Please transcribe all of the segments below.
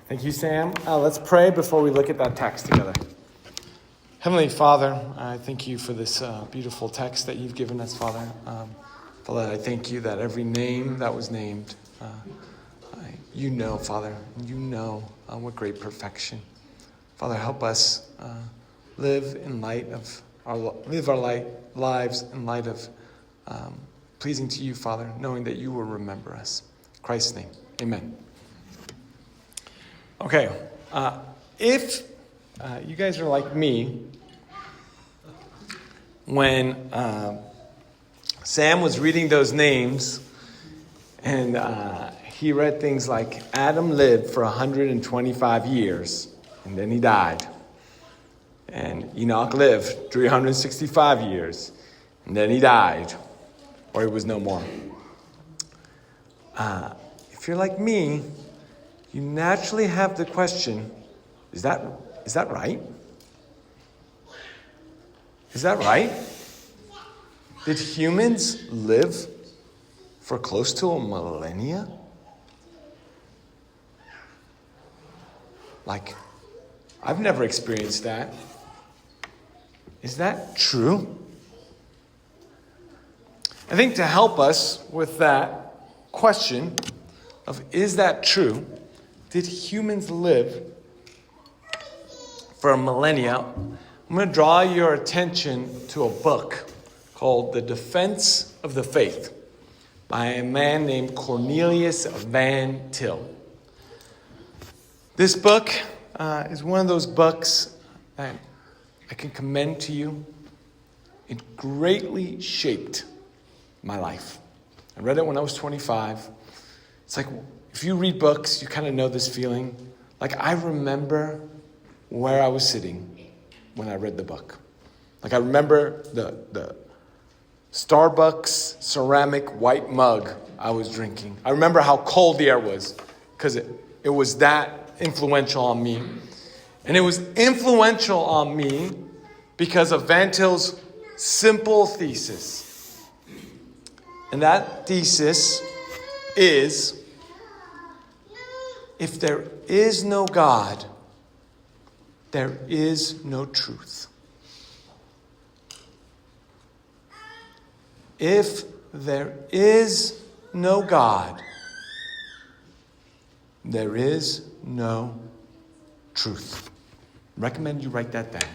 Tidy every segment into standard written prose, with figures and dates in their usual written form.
Thank you, Sam. Let's pray before we look at that text together. Heavenly Father, I thank you for this beautiful text that you've given us, Father. Father, I thank you that every name that was named, you know, Father, you know what great perfection. Father, help us live our lives in light of pleasing to you, Father, knowing that you will remember us. In Christ's name, amen. Okay, if you guys are like me, when Sam was reading those names, and he read things like Adam lived for 125 years, and then he died. And Enoch lived 365 years, and then he died, or he was no more. If you're like me, you naturally have the question, is that right? Is that right? Did humans live for close to a millennia? Like, I've never experienced that. Is that true? I think to help us with that question of is that true, did humans live for a millennia? I'm going to draw your attention to a book called The Defense of the Faith by a man named Cornelius Van Til. This book is one of those books that I can commend to you. It greatly shaped my life. I read it when I was 25. It's like, if you read books, you kind of know this feeling. Like, I remember where I was sitting when I read the book. Like, I remember the Starbucks ceramic white mug I was drinking. I remember how cold the air was, because it was that influential on me. And it was influential on me because of Van Til's simple thesis. And that thesis is, if there is no God, there is no truth. If there is no God, there is no truth. I recommend you write that down.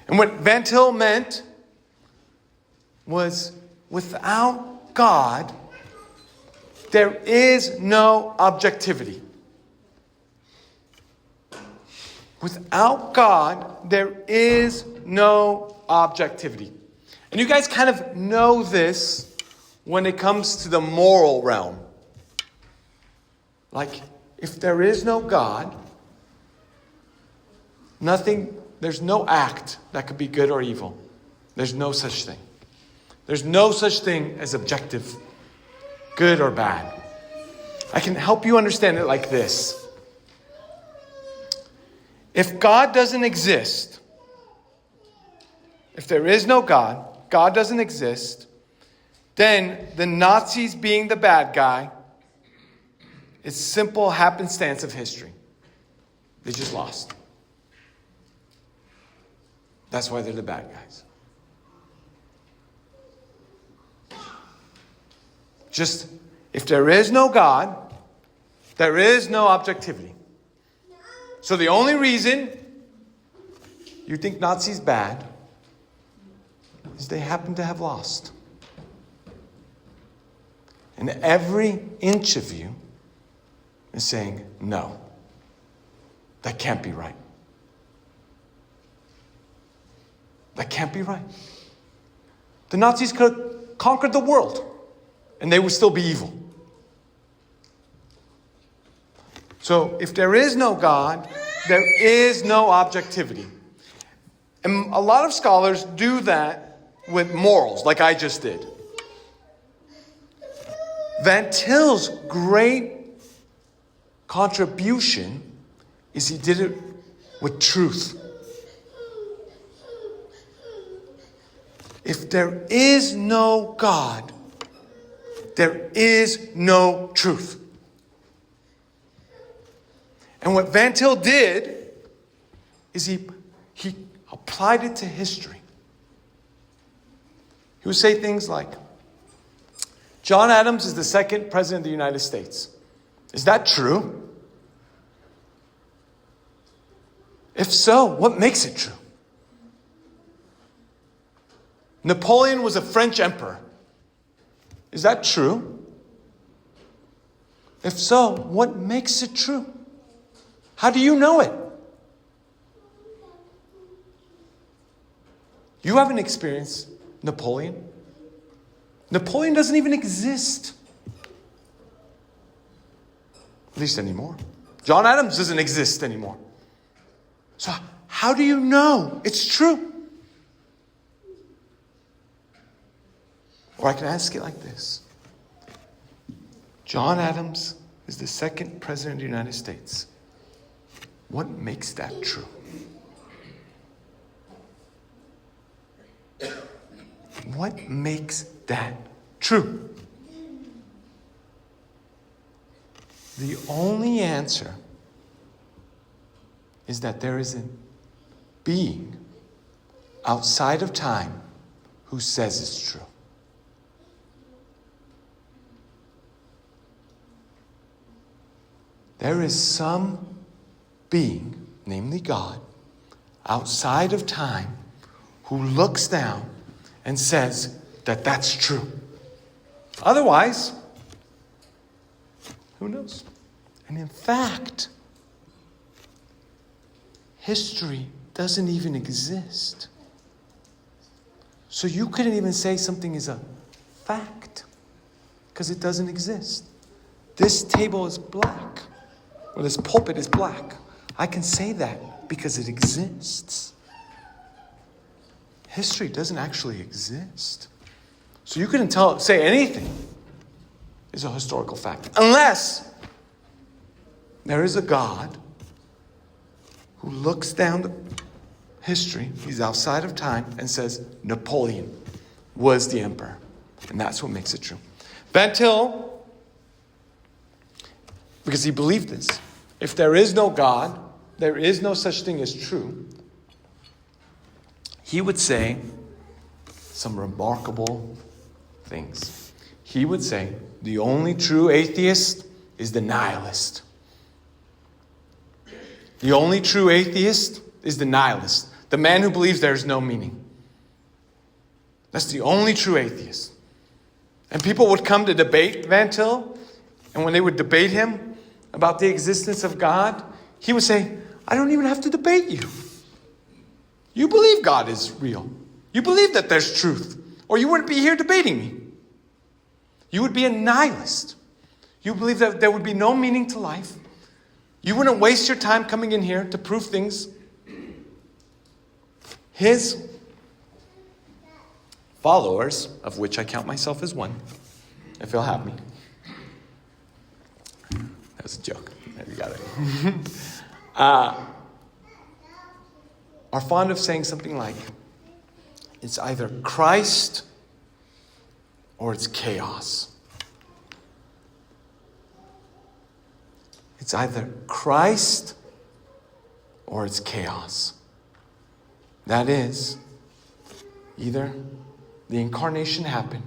And what Van Til meant was, without God, there is no objectivity. Without God, there is no objectivity. And you guys kind of know this when it comes to the moral realm. Like, if there is no God, there's no act that could be good or evil. There's no such thing. There's no such thing as objective, good or bad. I can help you understand it like this. If God doesn't exist, if there is no God, God doesn't exist, then the Nazis being the bad guy is simple happenstance of history. They just lost. That's why they're the bad guys. Just, if there is no God, there is no objectivity. So the only reason you think Nazis bad is they happen to have lost. And every inch of you is saying, no, that can't be right. That can't be right. The Nazis could have conquered the world, and they would still be evil. So if there is no God, there is no objectivity. And a lot of scholars do that with morals, like I just did. Van Til's great contribution is he did it with truth. If there is no God, there is no truth. And what Van Til did is he applied it to history. He would say things like, John Adams is the second president of the United States. Is that true? If so, what makes it true? Napoleon was a French emperor. Is that true? If so, what makes it true? How do you know it? You haven't experienced Napoleon. Napoleon doesn't even exist. At least anymore. John Adams doesn't exist anymore. So how do you know it's true? Or I can ask it like this. John Adams is the second president of the United States. What makes that true? What makes that true? The only answer is that there is a being outside of time who says it's true. There is some being, namely God, outside of time who looks down and says that that's true. Otherwise, who knows? And in fact, history doesn't even exist. So you couldn't even say something is a fact because it doesn't exist. This table is black, or this pulpit is black. I can say that because it exists. History doesn't actually exist. So you couldn't say anything is a historical fact. Unless there is a God who looks down the history, he's outside of time, and says Napoleon was the emperor. And that's what makes it true. Van Til, because he believed this, if there is no God, there is no such thing as true, he would say some remarkable things. He would say the only true atheist is the nihilist. The only true atheist is the nihilist, the man who believes there is no meaning. That's the only true atheist. And people would come to debate Van Til, and when they would debate him about the existence of God, he would say, I don't even have to debate you. You believe God is real. You believe that there's truth, or you wouldn't be here debating me. You would be a nihilist. You believe that there would be no meaning to life. You wouldn't waste your time coming in here to prove things. His followers, of which I count myself as one, if you'll have me. That was a joke. You got it. Are fond of saying something like, it's either Christ or it's chaos. It's either Christ or it's chaos. That is, either the incarnation happened,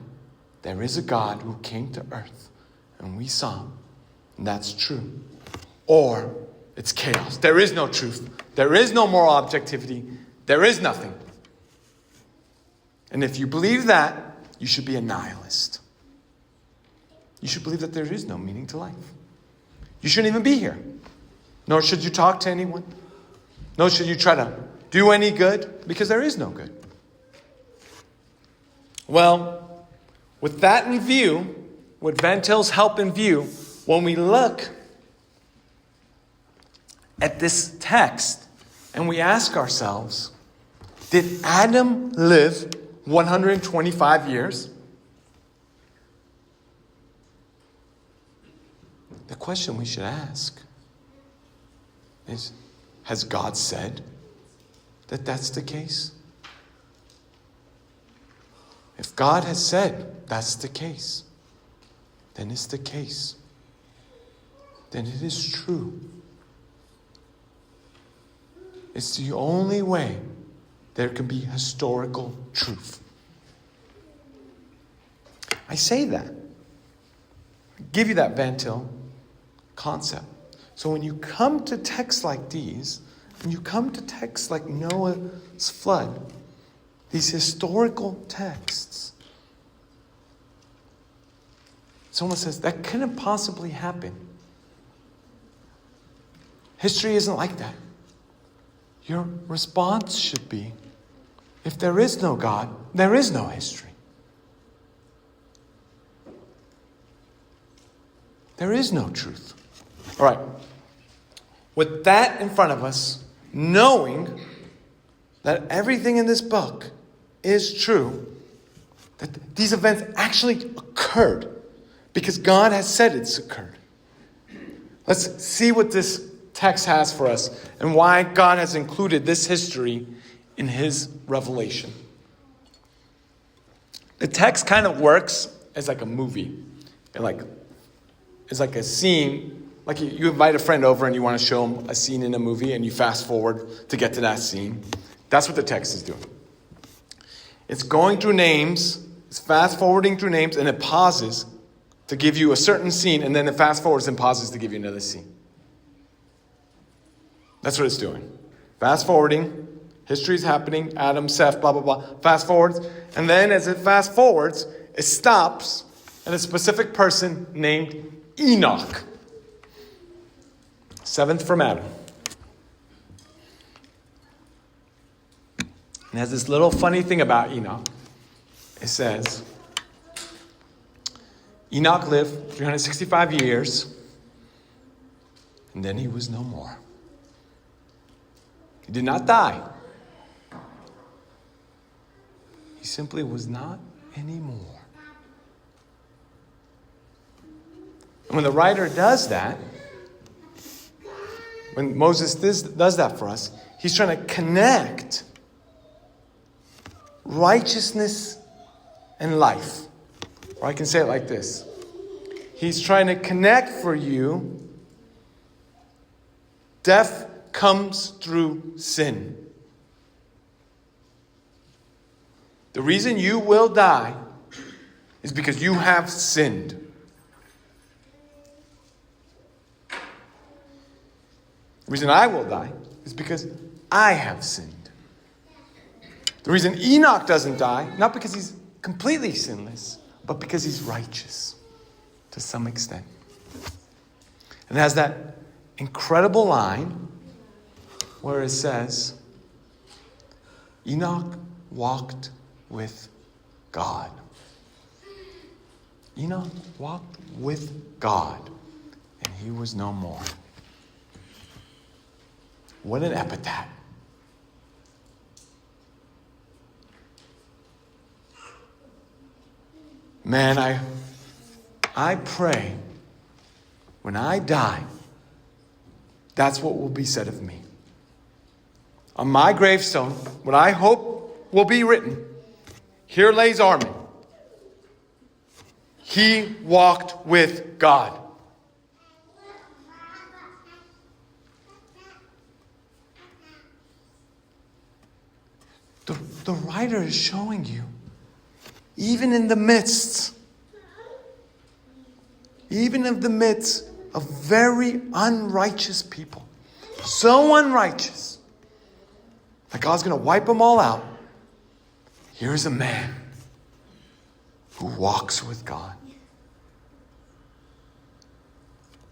there is a God who came to earth, and we saw him, and that's true. Or it's chaos. There is no truth. There is no moral objectivity. There is nothing. And if you believe that, you should be a nihilist. You should believe that there is no meaning to life. You shouldn't even be here. Nor should you talk to anyone. Nor should you try to do any good, because there is no good. Well, with that in view, with Van Til's help in view, when we look at this text and we ask ourselves, did Adam live 125 years? The question we should ask is, has God said that that's the case? If God has said that's the case, then it's the case. Then it is true. It's the only way there can be historical truth. I say that. I give you that Van Til concept. So when you come to texts like these, when you come to texts like Noah's flood, these historical texts, someone says, that couldn't possibly happen. History isn't like that. Your response should be, if there is no God, there is no history. There is no truth. All right. With that in front of us, knowing that everything in this book is true, that these events actually occurred because God has said it's occurred. Let's see what this text has for us and why God has included this history in his revelation. The text kind of works as like a movie. It's like a scene, like you invite a friend over and you want to show them a scene in a movie and you fast forward to get to that scene. That's what the text is doing. It's going through names, it's fast forwarding through names, and it pauses to give you a certain scene, and then it fast forwards and pauses to give you another scene. That's what it's doing. Fast forwarding, history's happening, Adam, Seth, blah, blah, blah. Fast forwards, and then as it fast forwards, it stops at a specific person named Enoch. Seventh from Adam. And has this little funny thing about Enoch. It says, Enoch lived 365 years, and then he was no more. He did not die. He simply was not anymore. And when the writer does that, when Moses does that for us, he's trying to connect righteousness and life. Or I can say it like this. He's trying to connect for you. Death comes through sin. The reason you will die is because you have sinned. The reason I will die is because I have sinned. The reason Enoch doesn't die, not because he's completely sinless, but because he's righteous to some extent. And it has that incredible line where it says, Enoch walked with God. Enoch walked with God, and he was no more. What an epitaph. Man, I pray when I die, that's what will be said of me. On my gravestone, what I hope will be written, here lays Armin. He walked with God. The writer is showing you, even in the midst of very unrighteous people, so unrighteous that God's going to wipe them all out, here's a man who walks with God.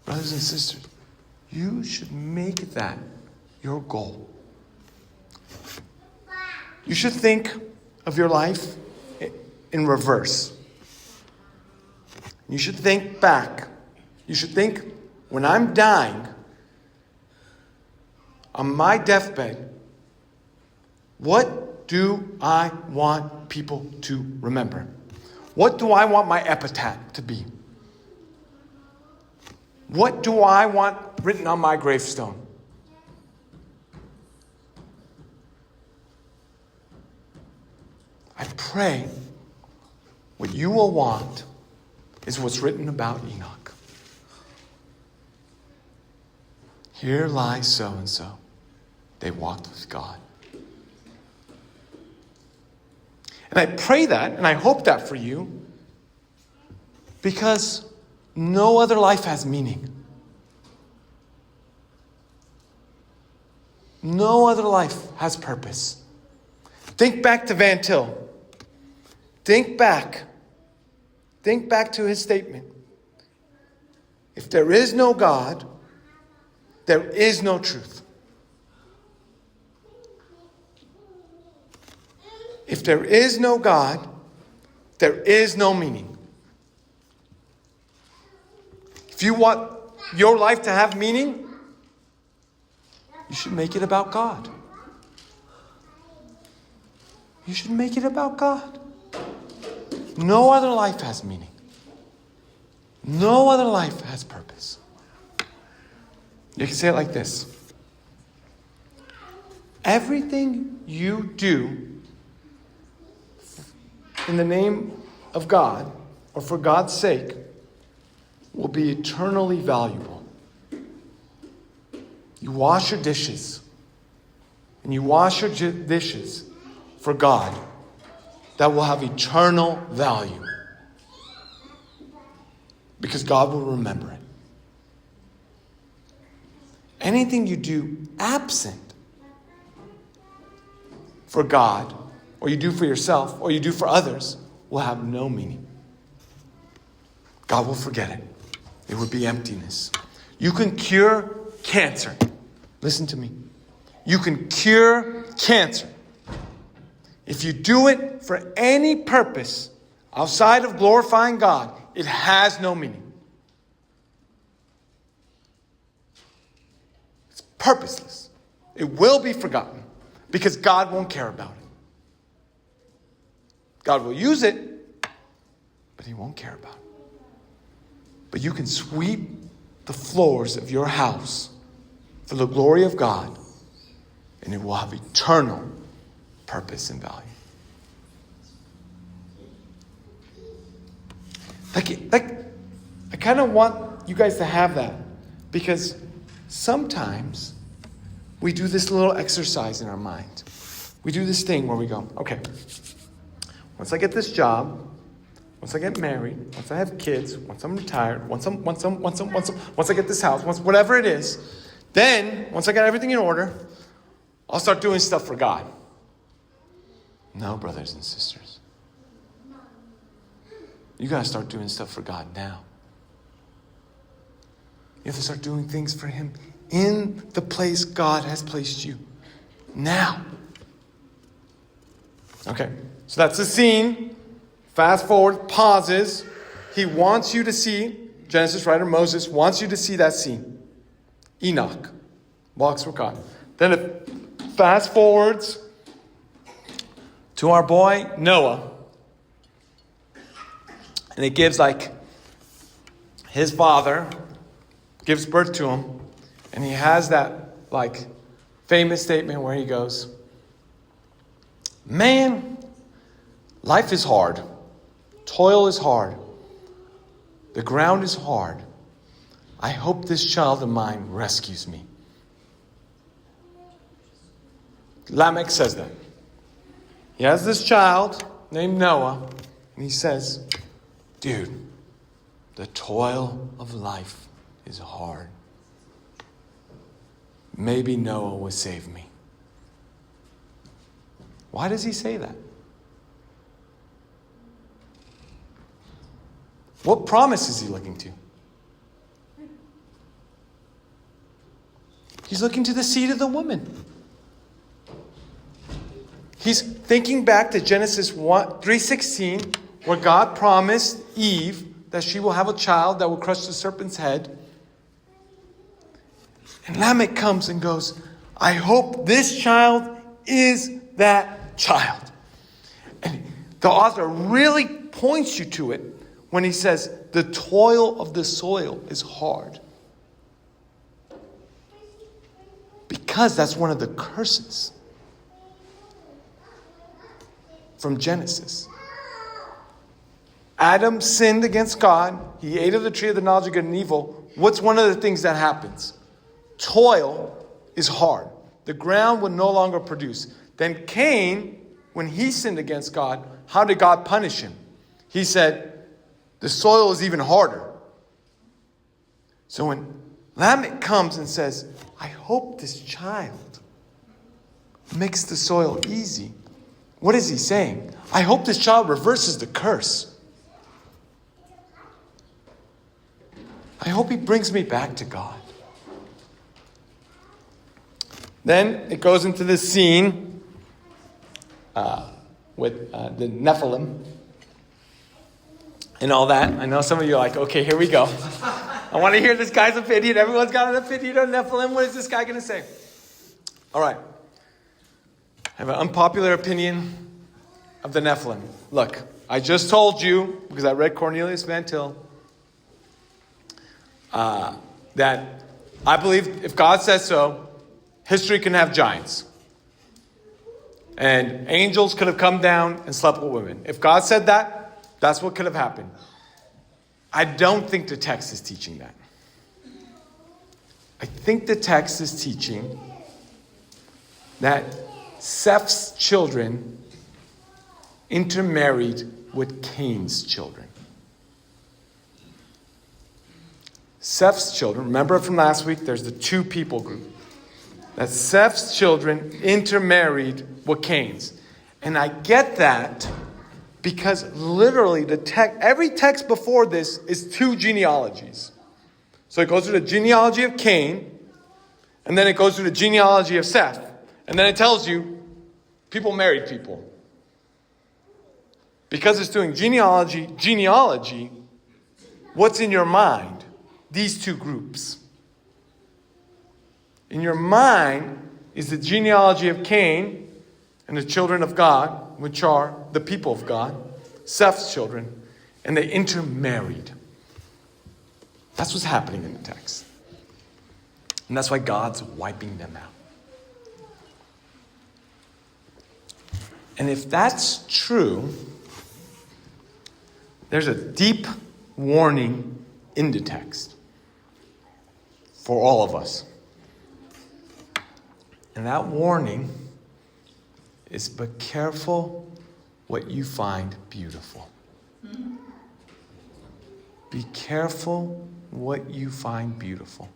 Brothers and sisters, you should make that your goal. You should think of your life in reverse. You should think back. You should think, when I'm dying, on my deathbed, what do I want people to remember? What do I want my epitaph to be? What do I want written on my gravestone? I pray what you will want is what's written about Enoch. Here lies so-and-so. they walked with God. And I pray that, and I hope that for you, because no other life has meaning. No other life has purpose. Think back to Van Til. Think back to his statement. If there is no God, there is no truth. If there is no God, there is no meaning. If you want your life to have meaning, you should make it about God. You should make it about God. No other life has meaning. No other life has purpose. You can say it like this. Everything you do in the name of God or for God's sake will be eternally valuable. You wash your dishes, and you wash your dishes for God, that will have eternal value. Because God will remember it. Anything you do absent for God, or you do for yourself, or you do for others, will have no meaning. God will forget it. It would be emptiness. You can cure cancer. Listen to me. You can cure cancer. If you do it for any purpose outside of glorifying God, it has no meaning. It's purposeless. It will be forgotten because God won't care about it. God will use it, but He won't care about it. But you can sweep the floors of your house for the glory of God, and it will have eternal purpose and value. I kind of want you guys to have that, because sometimes we do this little exercise in our mind. We do this thing where we go, okay, once I get this job, once I get married, once I have kids, once I'm retired, once I get this house, whatever it is, then once I got everything in order, I'll start doing stuff for God. No, brothers and sisters. You got to start doing stuff for God now. You have to start doing things for Him in the place God has placed you now. Okay, so that's the scene. Fast forward, pauses. He wants you to see, Genesis writer Moses wants you to see that scene. Enoch walks with God. Then it fast forwards to our boy Noah. And it gives his father gives birth to him. And he has that famous statement where he goes, man, life is hard. Toil is hard. The ground is hard. I hope this child of mine rescues me. Lamech says that. He has this child named Noah, and he says, dude, the toil of life is hard. Maybe Noah will save me. Why does he say that? What promise is he looking to? He's looking to the seed of the woman. He's thinking back to Genesis 3:16, where God promised Eve that she will have a child that will crush the serpent's head. And Lamech comes and goes, I hope this child is that child. And the author really points you to it when he says, the toil of the soil is hard. Because that's one of the curses from Genesis. Adam sinned against God. He ate of the tree of the knowledge of good and evil. What's one of the things that happens? Toil is hard. the ground would no longer produce. Then Cain, when he sinned against God, how did God punish him? He said, the soil is even harder. So when Lamech comes and says, I hope this child makes the soil easy, what is he saying? I hope this child reverses the curse. I hope he brings me back to God. Then it goes into this scene with the Nephilim and all that. I know some of you are like, okay, here we go. I want to hear this guy's opinion. Everyone's got an opinion on Nephilim. What is this guy going to say? All right. I have an unpopular opinion of the Nephilim. Look, I just told you, because I read Cornelius Van Til, that I believe if God says so, history can have giants. And angels could have come down and slept with women. If God said that, that's what could have happened. I don't think the text is teaching that. I think the text is teaching that Seth's children intermarried with Cain's children. Seth's children, remember from last week, there's the two people group. That Seth's children intermarried with Cain's. And I get that because literally every text before this is two genealogies. So it goes through the genealogy of Cain, and then it goes through the genealogy of Seth. And then it tells you people married people. Because it's doing genealogy, what's in your mind? These two groups. In your mind is the genealogy of Cain and the children of God, which are the people of God, Seth's children, and they intermarried. That's what's happening in the text. And that's why God's wiping them out. And if that's true, there's a deep warning in the text for all of us. And that warning is, be careful what you find beautiful. Be careful what you find beautiful.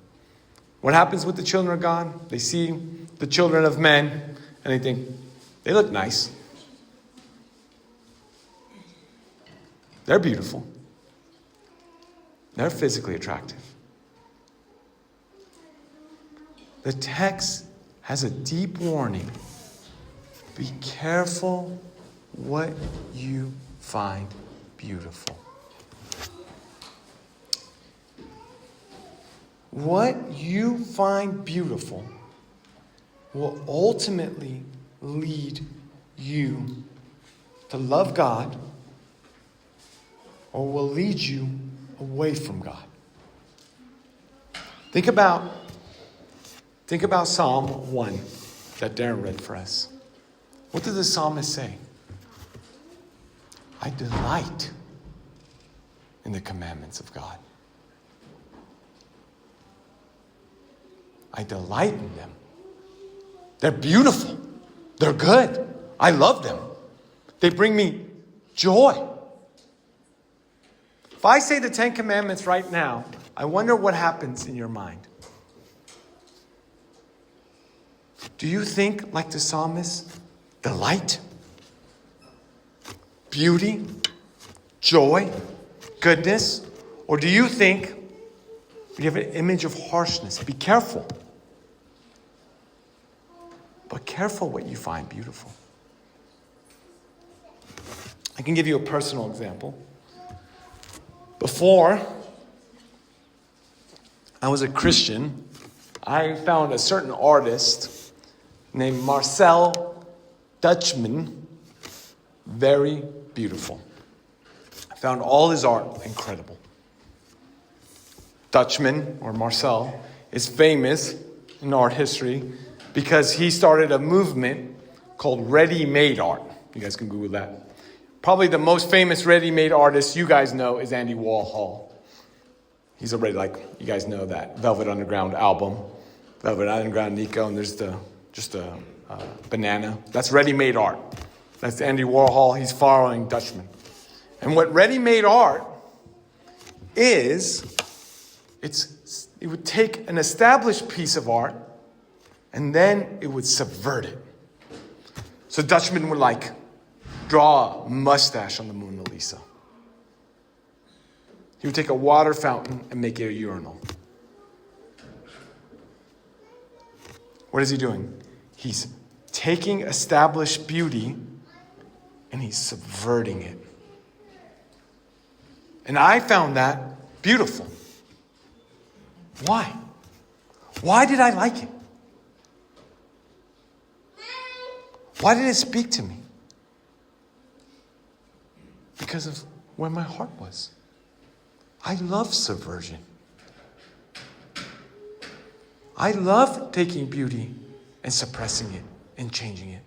What happens with the children of God? They see the children of men and they think, they look nice. They're beautiful. They're physically attractive. The text has a deep warning. Be careful what you find beautiful. What you find beautiful will ultimately lead you to love God or will lead you away from God. Think about Psalm 1 that Darren read for us. What did the psalmist say? I delight in the commandments of God. I delight in them. They're beautiful. They're good. I love them. They bring me joy. If I say the 10 Commandments right now, I wonder what happens in your mind. Do you think, like the psalmist, delight, beauty, joy, goodness? Or do you think you have an image of harshness? Be careful. But careful what you find beautiful. I can give you a personal example. Before I was a Christian, I found a certain artist named Marcel Dutchman very beautiful. I found all his art incredible. Dutchman, or Marcel, is famous in art history because he started a movement called ready-made art. You guys can Google that. Probably the most famous ready-made artist you guys know is Andy Warhol. He's already, you guys know that Velvet Underground album, Velvet Underground Nico, and there's the just a banana. That's ready-made art. That's Andy Warhol. He's following Dutchman. And what ready-made art is, it would take an established piece of art and then it would subvert it. So Dutchman would draw a mustache on the Mona Lisa. He would take a water fountain and make it a urinal. What is he doing? He's taking established beauty and he's subverting it. And I found that beautiful. Why? Why did I like it? Why did it speak to me? Because of where my heart was. I love subversion. I love taking beauty and suppressing it and changing it.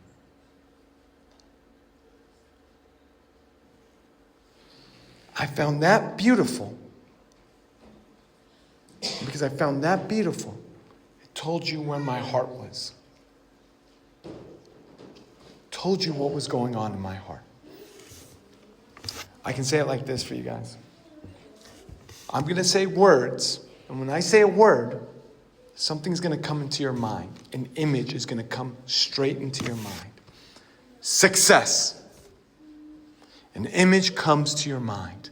I found that beautiful. Because I found that beautiful, it told you where my heart was. It told you what was going on in my heart. I can say it like this for you guys. I'm going to say words, and when I say a word, something's going to come into your mind. An image is going to come straight into your mind. Success. An image comes to your mind.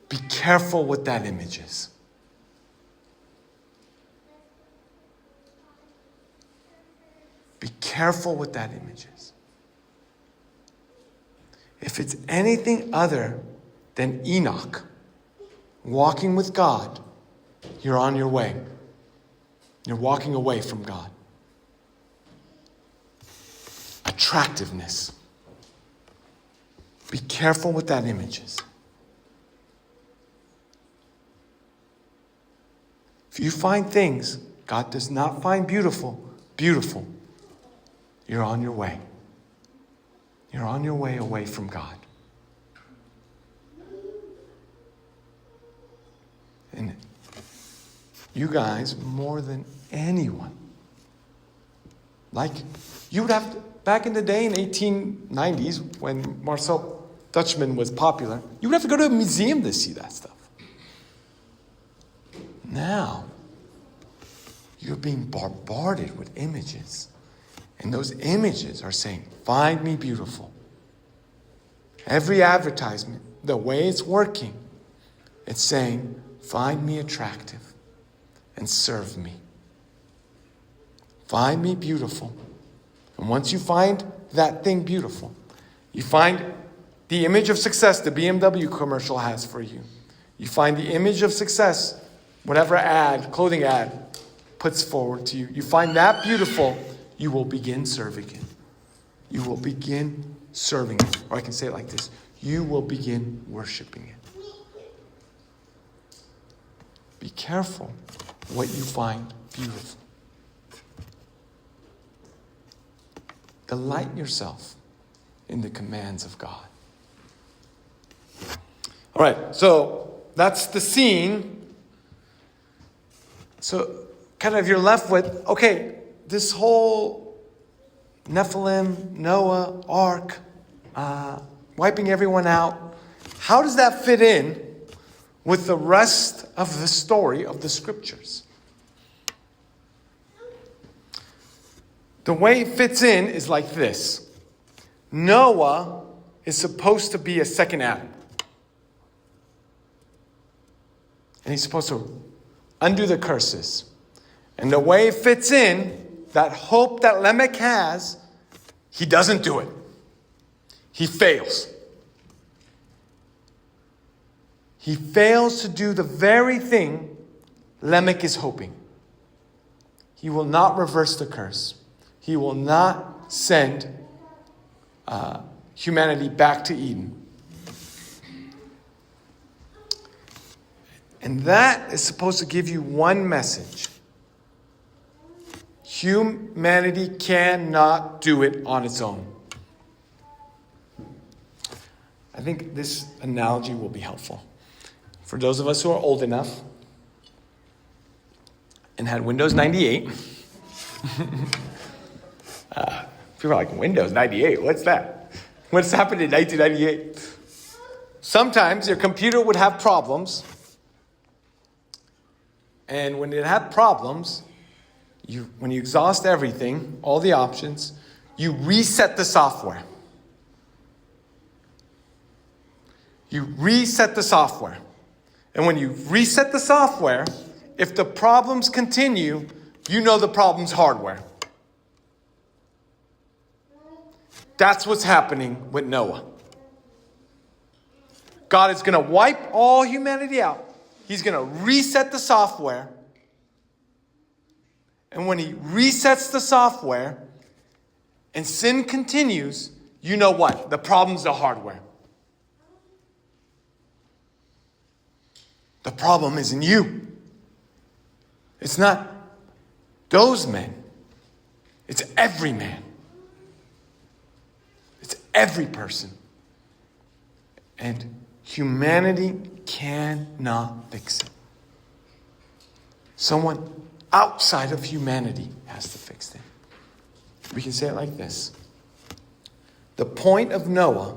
Be careful what that image is. Be careful what that image is. If it's anything other than Enoch, walking with God, you're on your way. You're walking away from God. Attractiveness. Be careful what that image is. If you find things God does not find beautiful, you're on your way. You're on your way away from God. And you guys, more than anyone, you would have to, back in the day in 1890s, when Marcel Dutchman was popular, you would have to go to a museum to see that stuff. Now, you're being bombarded with images. And those images are saying, find me beautiful. Every advertisement, the way it's working, it's saying, find me attractive and serve me. Find me beautiful. And once you find that thing beautiful, you find the image of success the BMW commercial has for you. You find the image of success, whatever ad, clothing ad, puts forward to you. You find that beautiful, you will begin serving it. You will begin serving it. Or I can say it like this. You will begin worshiping it. Be careful what you find beautiful. Delight yourself in the commands of God. All right, so that's the scene. So kind of you're left with, okay, this whole Nephilim, Noah, Ark, wiping everyone out, how does that fit in with the rest of the story of the scriptures? The way it fits in is like this. Noah is supposed to be a second Adam. And he's supposed to undo the curses. And the way it fits in, that hope that Lamech has, he doesn't do it. He fails. He fails to do the very thing Lamech is hoping. He will not reverse the curse. He will not send humanity back to Eden. And that is supposed to give you one message. Humanity cannot do it on its own. I think this analogy will be helpful. For those of us who are old enough and had Windows 98, People are like, Windows 98, what's that? What's happened in 1998? Sometimes your computer would have problems. And when it had problems, when you exhaust everything, all the options, you reset the software. You reset the software. And when you reset the software, if the problems continue, you know the problem's hardware. That's what's happening with Noah. God is going to wipe all humanity out. He's going to reset the software. And when he resets the software and sin continues, you know what? The problem's the hardware. The problem isn't you. It's not those men. It's every man. It's every person. And humanity cannot fix it. Someone outside of humanity has to fix it. We can say it like this. The point of Noah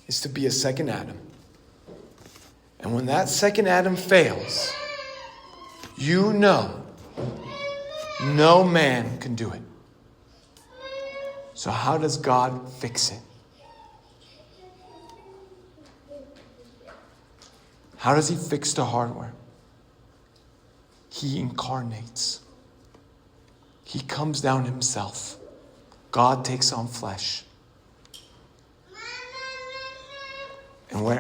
is to be a second Adam. And when that second Adam fails, you know no man can do it. So how does God fix it? How does he fix the hardware? He incarnates. He comes down himself. God takes on flesh. And where